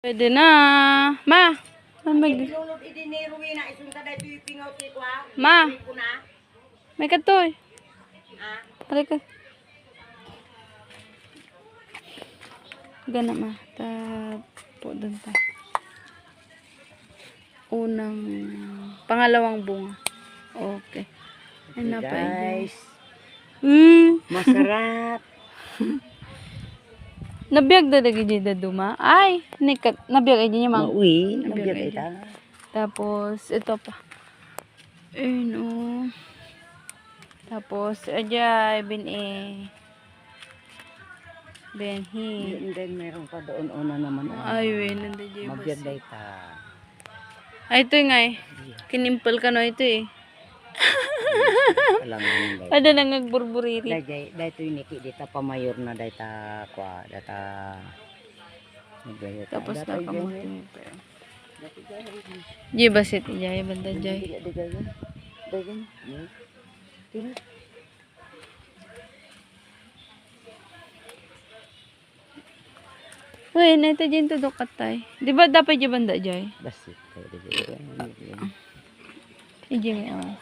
Pwede na. Ma. Ma. May katoy. Halika. Gana ma. Tapo doon ta. Pangalawang bunga. Okay. Ay, Guys. Masarap. Nabiyag da dagi di duma. Ay, nabiyag ay di niya mang. Mauwi, nabiyag ita. Tapos ito pa. Ayun. Tapos ajay binhi. And then meron pa doon una naman. Ay, nandiyan dyan. Mabiyag da ita. Ay, ito nga eh. Kinimpal ka no ito eh. Alangan dai. Ada nang nagburburiri. Dai ito yung niki dita pamayor na data kwa data. Tapos nakamuti nito. Jay basit jay banda jay. Uy, na ito dyan to katay. Di ba dapat jay banda jay? Basit. Ijay mo.